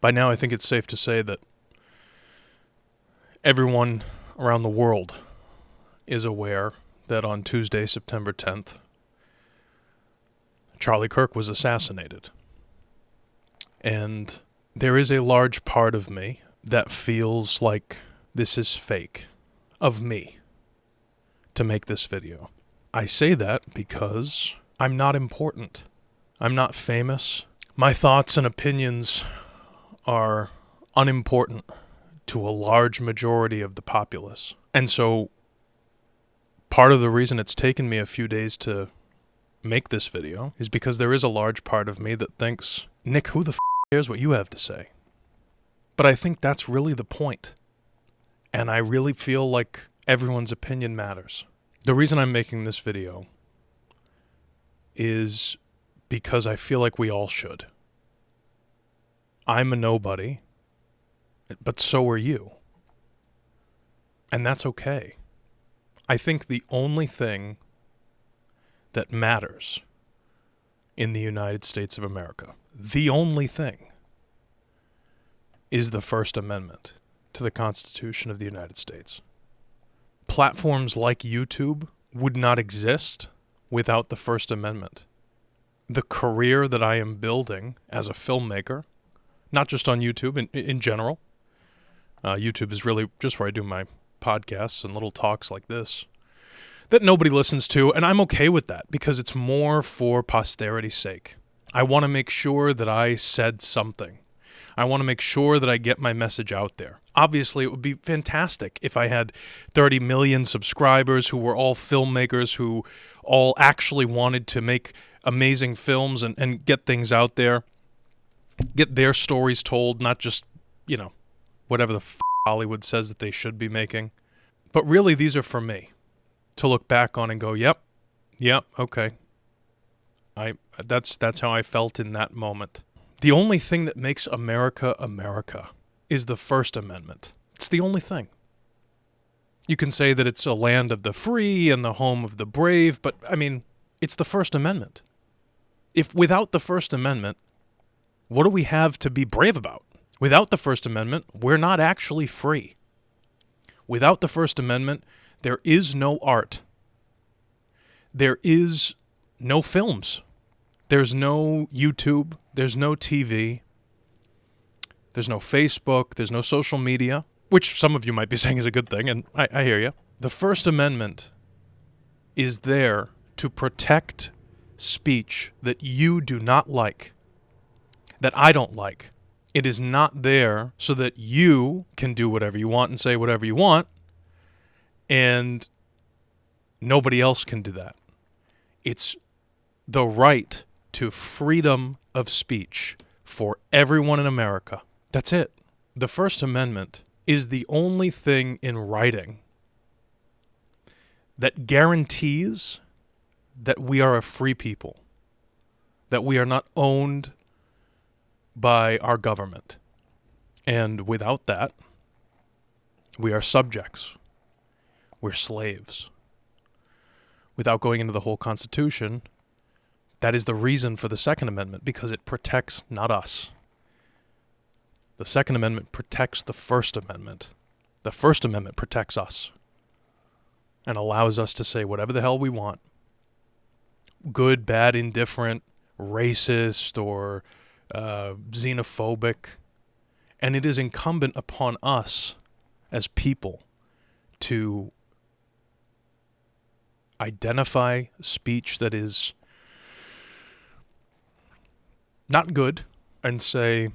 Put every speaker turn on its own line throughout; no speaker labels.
By now, I think it's safe to say that everyone around the world is aware that on Tuesday, September 10th, Charlie Kirk was assassinated. And there is a large part of me that feels like this is fake of me to make this video. I say that because I'm not important. I'm not famous. My thoughts and opinions are unimportant to a large majority of the populace. And so part of the reason it's taken me a few days to make this video is because there is a large part of me that thinks, Nick, who the f*** cares what you have to say? But I think that's really the point. And I really feel like everyone's opinion matters. The reason I'm making this video is because I feel like we all should. I'm a nobody, but so are you. And that's okay. I think the only thing that matters in the United States of America, the only thing, is the First Amendment to the Constitution of the United States. Platforms like YouTube would not exist without the First Amendment. The career that I am building as a filmmaker, not just on YouTube, in general. YouTube is really just where I do my podcasts and little talks like this that nobody listens to, and I'm okay with that because it's more for posterity's sake. I want to make sure that I said something. I want to make sure that I get my message out there. Obviously, it would be fantastic if I had 30 million subscribers who were all filmmakers who all actually wanted to make amazing films and get things out there, get their stories told, not just, whatever the Hollywood says that they should be making. But really, these are for me to look back on and go, yep, okay. That's how I felt in that moment. The only thing that makes America America is the First Amendment. It's the only thing. You can say that it's a land of the free and the home of the brave, but, it's the First Amendment. If without the First Amendment, what do we have to be brave about? Without the First Amendment, we're not actually free. Without the First Amendment, there is no art. There is no films. There's no YouTube. There's no TV. There's no Facebook. There's no social media, which some of you might be saying is a good thing, and I hear you. The First Amendment is there to protect speech that you do not like, that I don't like. It is not there so that you can do whatever you want and say whatever you want, and nobody else can do that. It's the right to freedom of speech for everyone in America. That's it. The First Amendment is the only thing in writing that guarantees that we are a free people, that we are not owned by our government. And without that, we are subjects. We're slaves. Without going into the whole Constitution, that is the reason for the Second Amendment, because it protects not us. The Second Amendment protects the First Amendment. The First Amendment protects us and allows us to say whatever the hell we want. Good, bad, indifferent, racist, or xenophobic. And it is incumbent upon us as people to identify speech that is not good and say,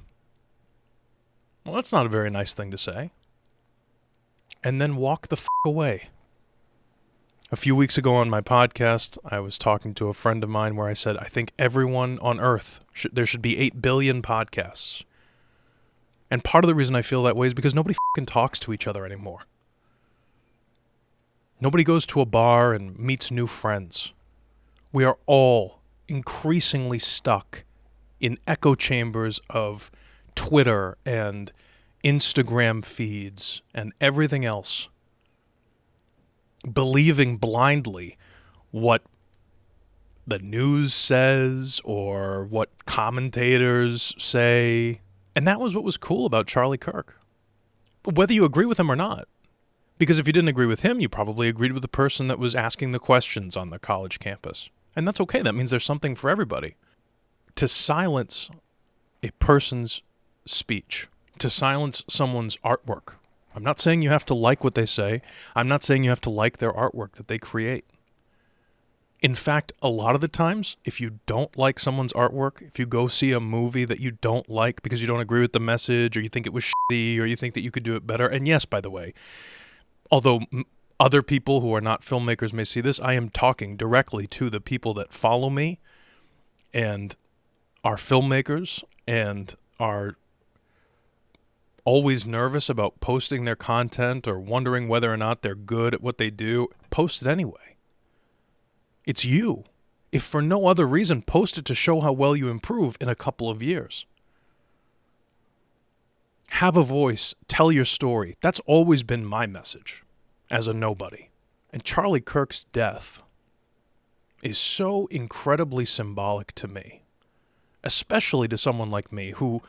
well, that's not a very nice thing to say. And then walk the f*** away. A few weeks ago on my podcast, I was talking to a friend of mine where I said, I think everyone on Earth, there should be 8 billion podcasts. And part of the reason I feel that way is because nobody f***ing talks to each other anymore. Nobody goes to a bar and meets new friends. We are all increasingly stuck in echo chambers of Twitter and Instagram feeds and everything else, believing blindly what the news says or what commentators say And that was what was cool about Charlie Kirk. Whether you agree with him or not. Because if you didn't agree with him, you probably agreed with the person that was asking the questions on the college campus. And that's okay. That means there's something for everybody. To silence a person's speech, to silence someone's artwork. I'm not saying you have to like what they say. I'm not saying you have to like their artwork that they create. In fact, a lot of the times, if you don't like someone's artwork, if you go see a movie that you don't like because you don't agree with the message, or you think it was shitty, or you think that you could do it better, and yes, by the way, although other people who are not filmmakers may see this, I am talking directly to the people that follow me and are filmmakers and are always nervous about posting their content or wondering whether or not they're good at what they do. Post it anyway. It's you. If for no other reason, post it to show how well you improve in a couple of years. Have a voice. Tell your story. That's always been my message as a nobody. And Charlie Kirk's death is so incredibly symbolic to me, especially to someone like me who,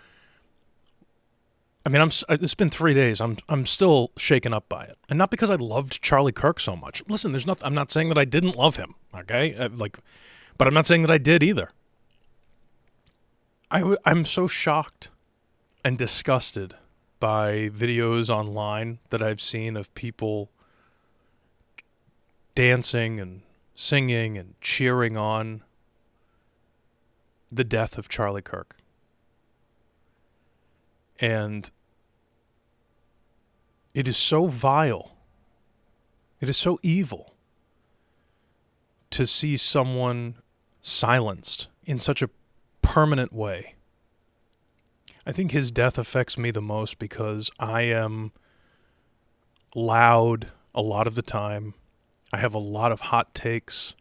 I mean, it's been 3 days. I'm still shaken up by it. And not because I loved Charlie Kirk so much. Listen, I'm not saying that I didn't love him, okay? But I'm not saying that I did either. I'm so shocked and disgusted by videos online that I've seen of people dancing and singing and cheering on the death of Charlie Kirk. And it is so vile, it is so evil to see someone silenced in such a permanent way. I think his death affects me the most because I am loud a lot of the time. I have a lot of hot takes.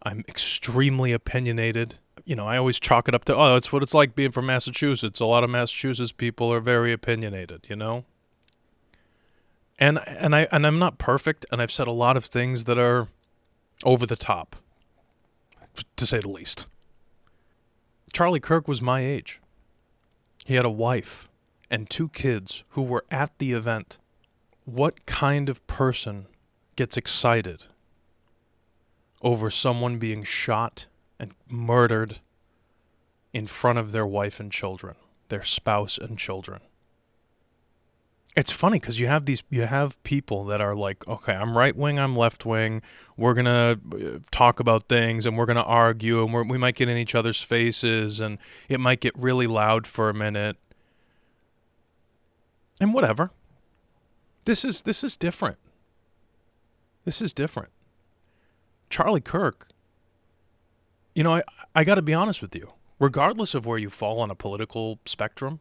I'm extremely opinionated. You know, I always chalk it up to, oh, it's what it's like being from Massachusetts. A lot of Massachusetts people are very opinionated, you know? And I'm not perfect, and I've said a lot of things that are over the top, to say the least. Charlie Kirk was my age. He had a wife and 2 kids who were at the event. What kind of person gets excited over someone being shot and murdered in front of their wife and children, their spouse and children? It's funny because you have people that are like, okay, I'm right wing, I'm left wing. We're gonna talk about things and we're gonna argue and we might get in each other's faces and it might get really loud for a minute. And whatever. This is different. This is different. Charlie Kirk. You know, I got to be honest with you. Regardless of where you fall on a political spectrum,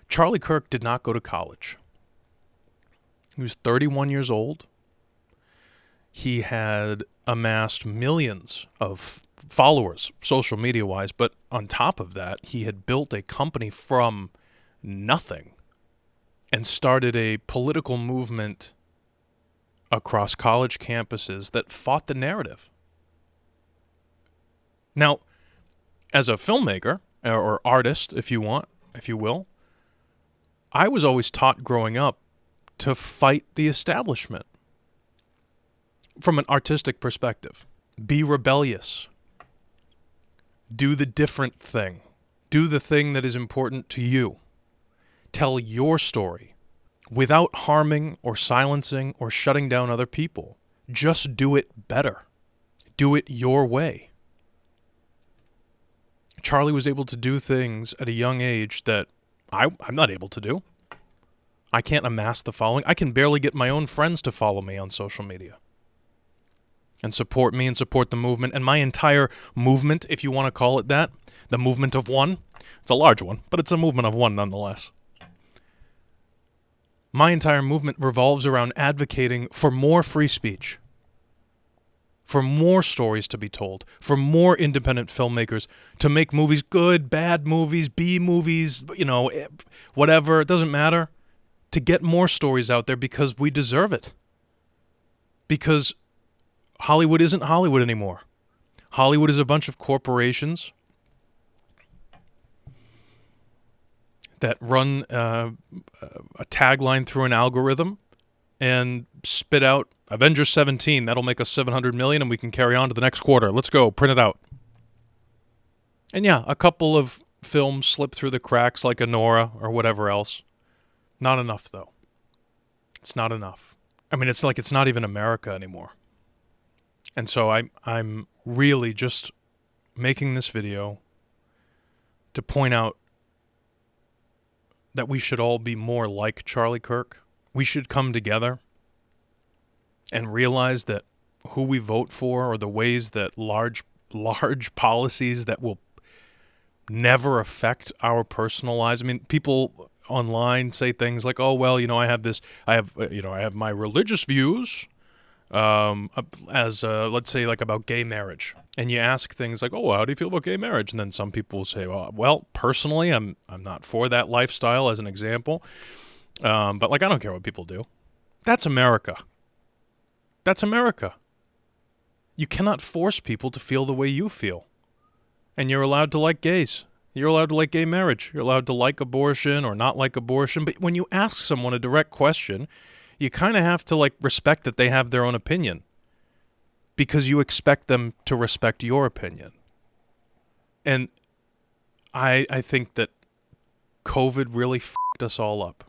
Charlie Kirk did not go to college. He was 31 years old. He had amassed millions of followers, social media-wise, but on top of that, he had built a company from nothing and started a political movement across college campuses that fought the narrative. Now, as a filmmaker, or artist, if you will, I was always taught growing up to fight the establishment from an artistic perspective. Be rebellious. Do the different thing. Do the thing that is important to you. Tell your story without harming or silencing or shutting down other people. Just do it better. Do it your way. Charlie was able to do things at a young age that I'm not able to do. I can't amass the following. I can barely get my own friends to follow me on social media and support me and support the movement. And my entire movement, if you want to call it that, the movement of one, it's a large one, but it's a movement of one nonetheless. My entire movement revolves around advocating for more free speech, for more stories to be told, for more independent filmmakers to make movies, good, bad movies, B movies, you know, whatever, it doesn't matter, to get more stories out there because we deserve it. Because Hollywood isn't Hollywood anymore. Hollywood is a bunch of corporations. that run a tagline through an algorithm and spit out Avengers 17. That'll make us 700 million, and we can carry on to the next quarter. Let's go, print it out. And yeah, a couple of films slip through the cracks like Anora or whatever else. Not enough, though. It's not enough. I mean, it's like it's not even America anymore. And so I'm really just making this video to point out that we should all be more like Charlie Kirk. We should come together and realize that who we vote for or the ways that large policies that will never affect our personal lives. I mean, people online say things like, "Oh, well, I have my religious views as let's say like about gay marriage." And you ask things like, "Oh, how do you feel about gay marriage?" And then some people will say, "Well, personally, I'm not for that lifestyle," as an example. But like, I don't care what people do. That's America. That's America. You cannot force people to feel the way you feel. And you're allowed to like gays. You're allowed to like gay marriage. You're allowed to like abortion or not like abortion. But when you ask someone a direct question, you kind of have to like respect that they have their own opinion, because you expect them to respect your opinion. And I think that COVID really fucked us all up,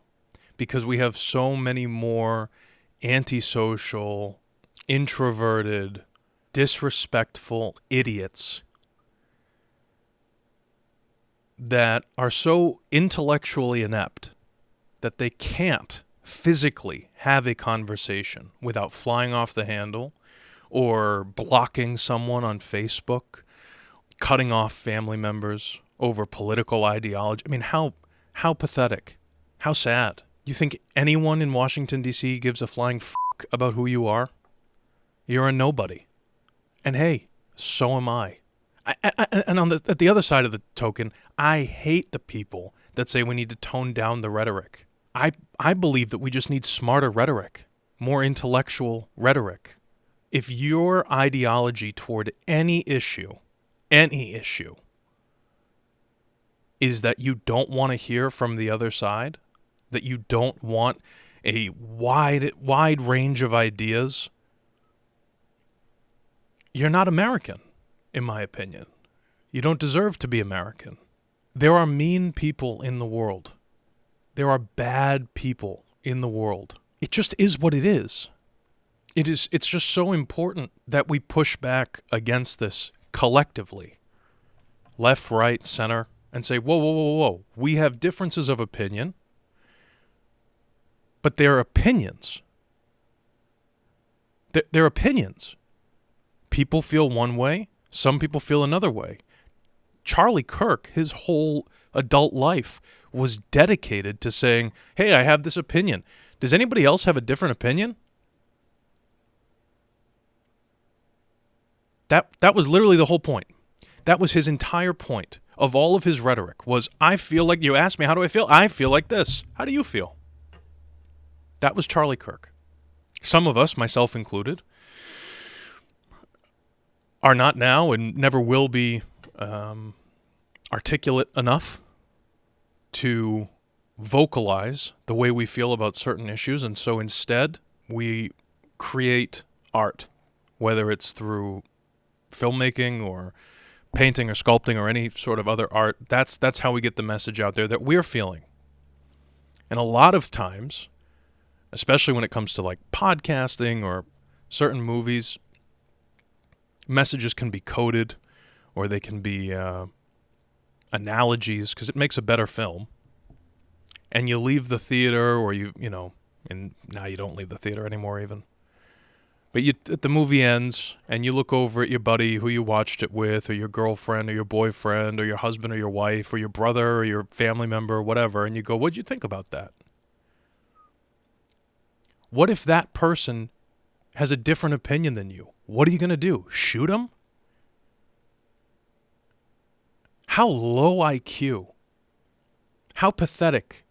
because we have so many more antisocial, introverted, disrespectful idiots that are so intellectually inept that they can't physically have a conversation without flying off the handle or blocking someone on Facebook, cutting off family members over political ideology. I mean, how pathetic, how sad. You think anyone in Washington, D.C. gives a flying fuck about who you are? You're a nobody. And hey, so am I. And at the other side of the token, I hate the people that say we need to tone down the rhetoric. I believe that we just need smarter rhetoric, more intellectual rhetoric. If your ideology toward any issue, is that you don't want to hear from the other side, that you don't want a wide range of ideas, you're not American, in my opinion. You don't deserve to be American. There are mean people in the world. There are bad people in the world. It just is what it is. It's just so important that we push back against this collectively, left, right, center, and say, whoa. We have differences of opinion, but they're opinions. They're opinions. People feel one way, some people feel another way. Charlie Kirk, his whole adult life was dedicated to saying, hey, I have this opinion. Does anybody else have a different opinion? That was literally the whole point. That was his entire point of all of his rhetoric was, I feel like, you asked me, how do I feel? I feel like this. How do you feel? That was Charlie Kirk. Some of us, myself included, are not now and never will be articulate enough to vocalize the way we feel about certain issues. And so instead, we create art, whether it's through filmmaking or painting or sculpting or any sort of other art. That's how we get the message out there that we're feeling. And a lot of times, especially when it comes to like podcasting or certain movies, messages can be coded or they can be analogies because it makes a better film. And you leave the theater or and now you don't leave the theater anymore even. But the movie ends and you look over at your buddy who you watched it with, or your girlfriend or your boyfriend or your husband or your wife or your brother or your family member or whatever, and you go, what'd you think about that? What if that person has a different opinion than you? What are you going to do? Shoot him? How low IQ, how pathetic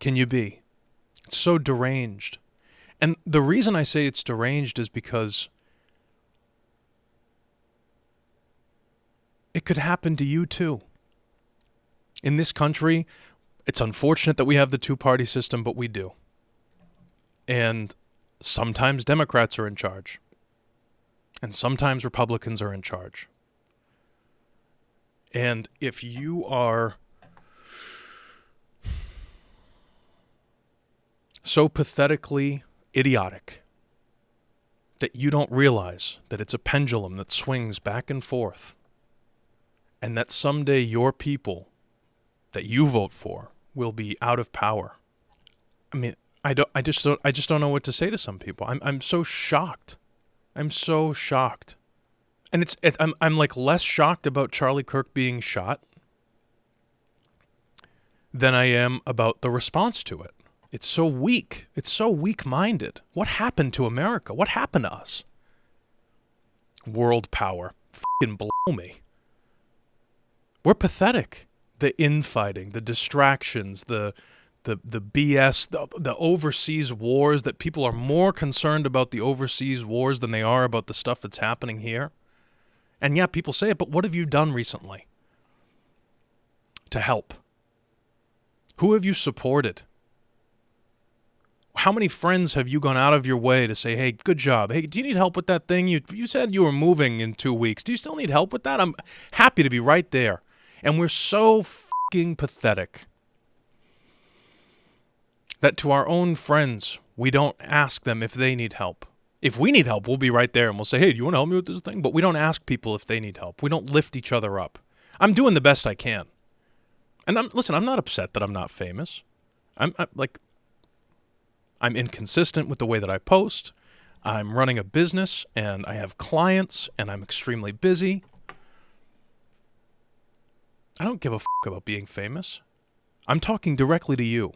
can you be? It's so deranged. And the reason I say it's deranged is because it could happen to you too. In this country, It's unfortunate that we have the two-party system, but we do. And sometimes Democrats are in charge. And sometimes Republicans are in charge. And if you are so pathetically idiotic that you don't realize that it's a pendulum that swings back and forth, and that someday your people that you vote for will be out of power. I mean, I just don't know what to say to some people. I'm so shocked. I'm so shocked. And I'm like less shocked about Charlie Kirk being shot than I am about the response to it. It's so weak. It's so weak-minded. What happened to America? What happened to us? World power. Fucking blow me. We're pathetic. The infighting, the distractions, the BS, the overseas wars, that people are more concerned about the overseas wars than they are about the stuff that's happening here. And yeah, people say it, but what have you done recently to help? Who have you supported? How many friends have you gone out of your way to say, hey, good job. Hey, do you need help with that thing? You said you were moving in 2 weeks. Do you still need help with that? I'm happy to be right there. And we're so fucking pathetic that to our own friends, we don't ask them if they need help. If we need help, we'll be right there and we'll say, hey, do you want to help me with this thing? But we don't ask people if they need help. We don't lift each other up. I'm doing the best I can. And I'm not upset that I'm not famous. I'm inconsistent with the way that I post. I'm running a business and I have clients and I'm extremely busy. I don't give a fuck about being famous. I'm talking directly to you,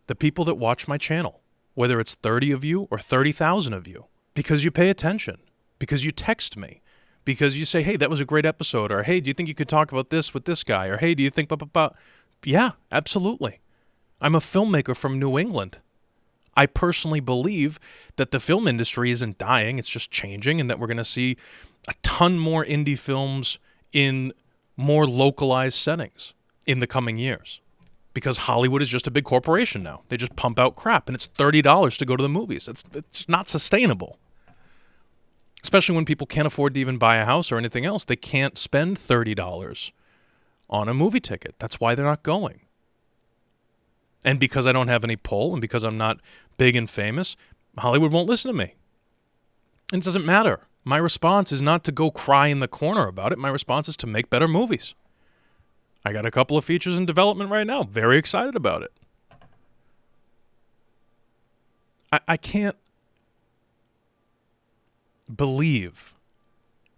the people that watch my channel, whether it's 30 of you or 30,000 of you, because you pay attention, because you text me, because you say, hey, that was a great episode, or hey, do you think you could talk about this with this guy, or hey, do you think, Yeah, absolutely. I'm a filmmaker from New England. I personally believe that the film industry isn't dying, it's just changing, and that we're going to see a ton more indie films in more localized settings in the coming years. Because Hollywood is just a big corporation now. They just pump out crap, and it's $30 to go to the movies. It's not sustainable. Especially when people can't afford to even buy a house or anything else. They can't spend $30 on a movie ticket. That's why they're not going. And because I don't have any pull, and because I'm not big and famous, Hollywood won't listen to me. And it doesn't matter. My response is not to go cry in the corner about it. My response is to make better movies. I got a couple of features in development right now. Very excited about it. I can't believe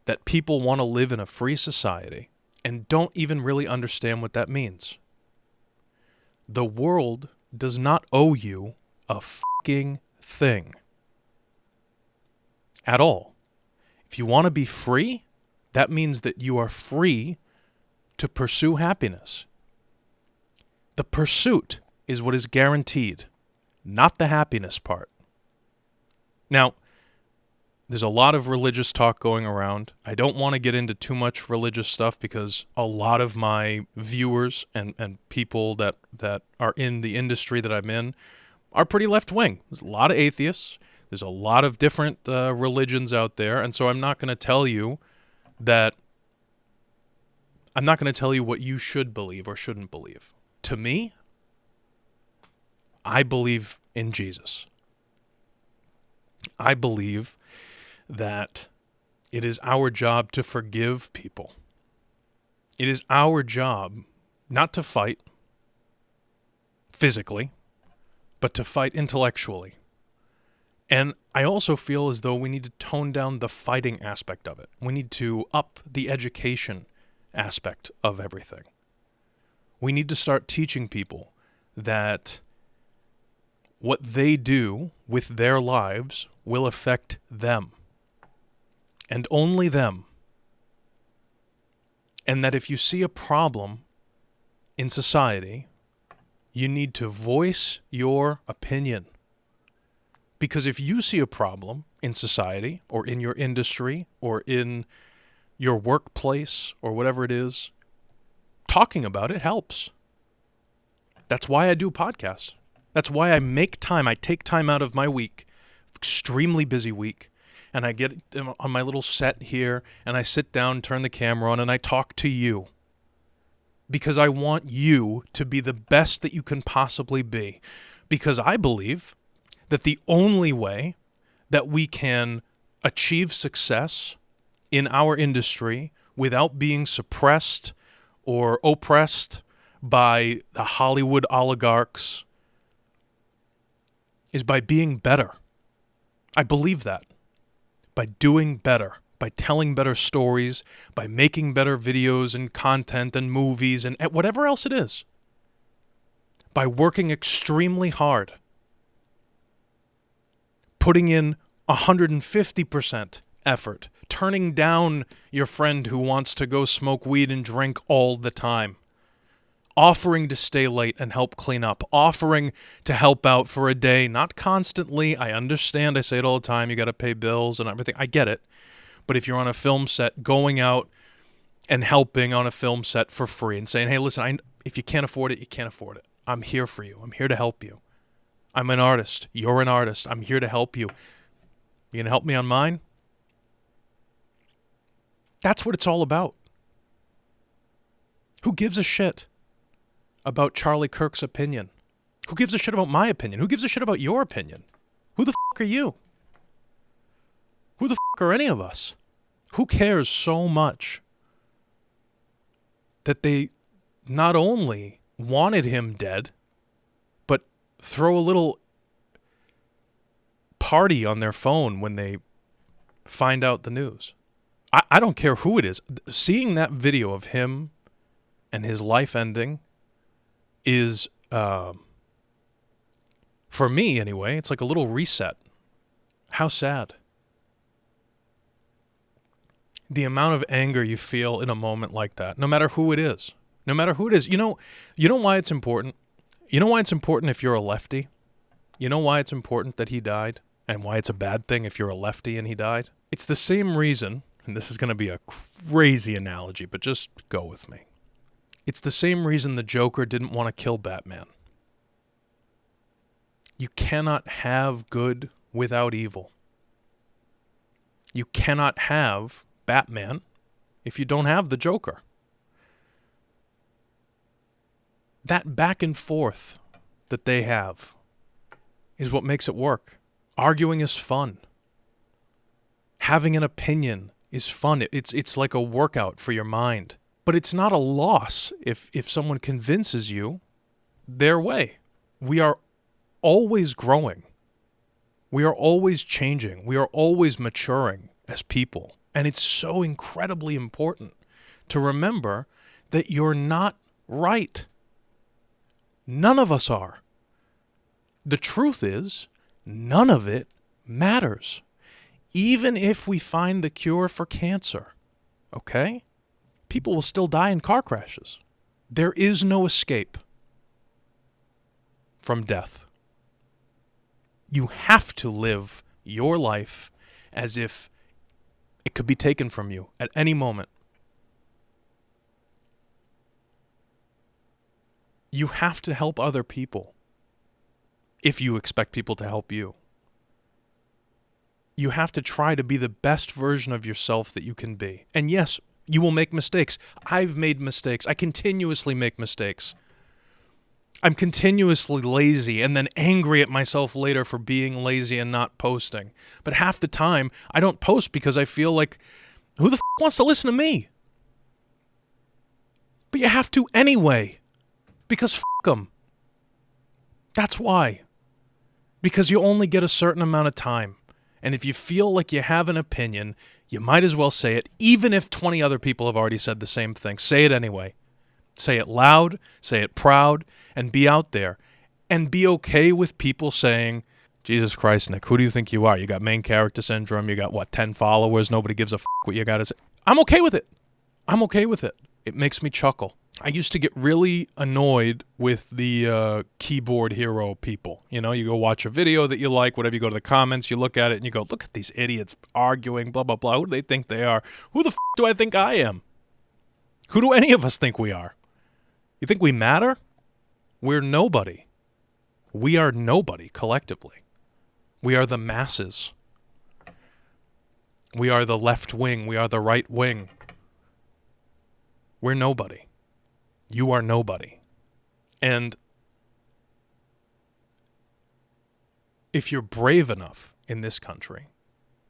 that people want to live in a free society and don't even really understand what that means. The world does not owe you a fucking thing. At all. If you want to be free, that means that you are free to pursue happiness. The pursuit is what is guaranteed, not the happiness part. Now, there's a lot of religious talk going around. I don't want to get into too much religious stuff because a lot of my viewers and people that are in the industry that I'm in are pretty left-wing. There's a lot of atheists. There's a lot of different religions out there, and so I'm not going to tell you what you should believe or shouldn't believe. To me, I believe in Jesus. I believe that it is our job to forgive people. It is our job not to fight physically, but to fight intellectually. And I also feel as though we need to tone down the fighting aspect of it. We need to up the education aspect of everything. We need to start teaching people that what they do with their lives will affect them. And only them. And that if you see a problem in society, you need to voice your opinion. Because if you see a problem in society or in your industry or in your workplace or whatever it is, talking about it helps. That's why I do podcasts. That's why I make time. I take time out of my week, extremely busy week, and I get on my little set here, and I sit down, turn the camera on, and I talk to you. Because I want you to be the best that you can possibly be. Because I believe that the only way that we can achieve success in our industry without being suppressed or oppressed by the Hollywood oligarchs is by being better. I believe that. By doing better, by telling better stories, by making better videos and content and movies and whatever else it is. By working extremely hard. Putting in 150% effort. Turning down your friend who wants to go smoke weed and drink all the time. Offering to stay late and help clean up. Offering to help out for a day. Not constantly. I understand. I say it all the time. You got to pay bills and everything. I get it. But if you're on a film set, going out and helping on a film set for free and saying, hey, listen, if you can't afford it, you can't afford it. I'm here for you. I'm here to help you. I'm an artist. You're an artist. I'm here to help you. You going to help me on mine? That's what it's all about. Who gives a shit about Charlie Kirk's opinion? Who gives a shit about my opinion? Who gives a shit about your opinion? Who the fuck are you? Who the fuck are any of us? Who cares so much that they not only wanted him dead, but throw a little party on their phone when they find out the news? I don't care who it is. Seeing that video of him and his life ending is, for me anyway, it's like a little reset. How sad. The amount of anger you feel in a moment like that, no matter who it is. No matter who it is. You know why it's important? You know why it's important if you're a lefty? You know why it's important that he died? And why it's a bad thing if you're a lefty and he died? It's the same reason, and this is going to be a crazy analogy, but just go with me. It's the same reason the Joker didn't want to kill Batman. You cannot have good without evil. You cannot have Batman if you don't have the Joker. That back and forth that they have is what makes it work. Arguing is fun. Having an opinion is fun. It's like a workout for your mind. But it's not a loss if someone convinces you their way. We are always growing. We are always changing. We are always maturing as people. And it's so incredibly important to remember that you're not right. None of us are. The truth is, none of it matters. Even if we find the cure for cancer, okay? People will still die in car crashes. There is no escape from death. You have to live your life as if it could be taken from you at any moment. You have to help other people if you expect people to help you. You have to try to be the best version of yourself that you can be. And yes, you will make mistakes. I've made mistakes. I continuously make mistakes. I'm continuously lazy and then angry at myself later for being lazy and not posting. But half the time, I don't post because I feel like, who the f*** wants to listen to me? But you have to anyway. Because f*** them. That's why. Because you only get a certain amount of time. And if you feel like you have an opinion, you might as well say it, even if 20 other people have already said the same thing. Say it anyway. Say it loud, say it proud, and be out there. And be okay with people saying, Jesus Christ, Nick, who do you think you are? You got main character syndrome, you got, 10 followers, nobody gives a f*** what you got to say. I'm okay with it. I'm okay with it. It makes me chuckle. I used to get really annoyed with the keyboard hero people. You know, you go watch a video that you like, whatever, you go to the comments, you look at it, and you go, look at these idiots arguing, blah, blah, blah. Who do they think they are? Who the f*** do I think I am? Who do any of us think we are? You think we matter? We're nobody. We are nobody collectively. We are the masses. We are the left wing. We are the right wing. We're nobody. You are nobody. And if you're brave enough in this country,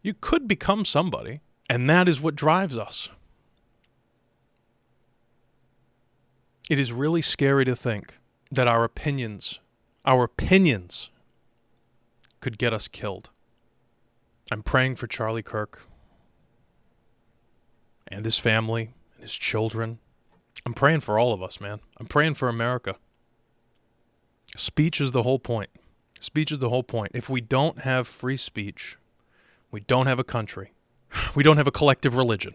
you could become somebody, and that is what drives us. It is really scary to think that our opinions could get us killed. I'm praying for Charlie Kirk and his family and his children. I'm praying for all of us, man. I'm praying for America. Speech is the whole point. Speech is the whole point. If we don't have free speech, we don't have a country. We don't have a collective religion.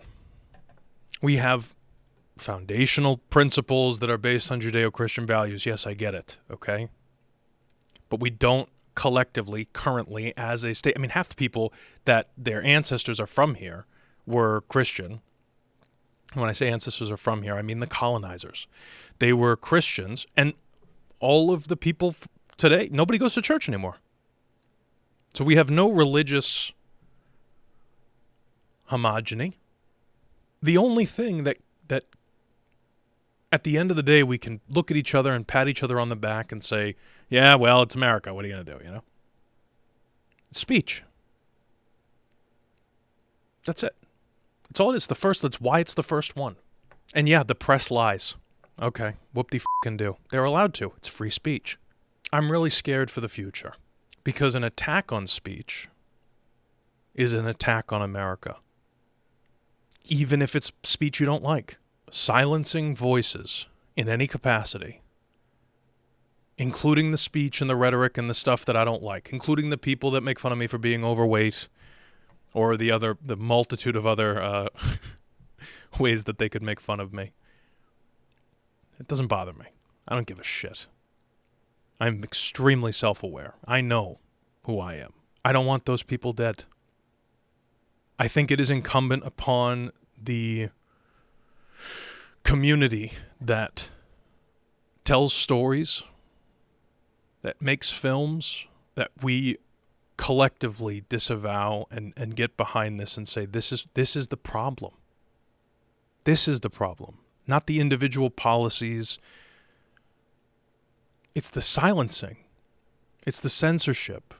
We have foundational principles that are based on Judeo-Christian values. Yes, I get it, okay? But we don't collectively, currently, as a state. I mean, half the people that their ancestors are from here were Christian. When I say ancestors are from here, I mean the colonizers. They were Christians, and all of the people today, nobody goes to church anymore. So we have no religious homogeny. The only thing that at the end of the day we can look at each other and pat each other on the back and say, yeah, well, it's America. What are you going to do, you know? Speech. That's it. That's all it is. That's why it's the first one. And yeah, the press lies. Okay, whoop-de-f***ing do. They're allowed to. It's free speech. I'm really scared for the future because an attack on speech is an attack on America. Even if it's speech you don't like. Silencing voices in any capacity, including the speech and the rhetoric and the stuff that I don't like, including the people that make fun of me for being overweight or the multitude of other ways that they could make fun of me. It doesn't bother me. I don't give a shit. I'm extremely self-aware. I know who I am. I don't want those people dead. I think it is incumbent upon the community that tells stories, that makes films, that we collectively disavow and get behind this and say, this is the problem. This is the problem. Not the individual policies. It's the silencing. It's the censorship.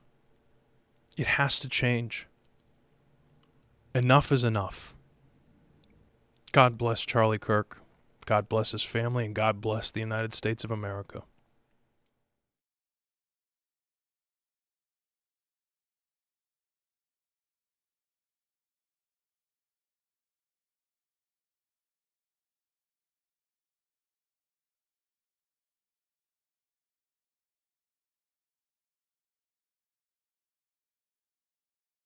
It has to change. Enough is enough. God bless Charlie Kirk. God bless his family, and God bless the United States of America.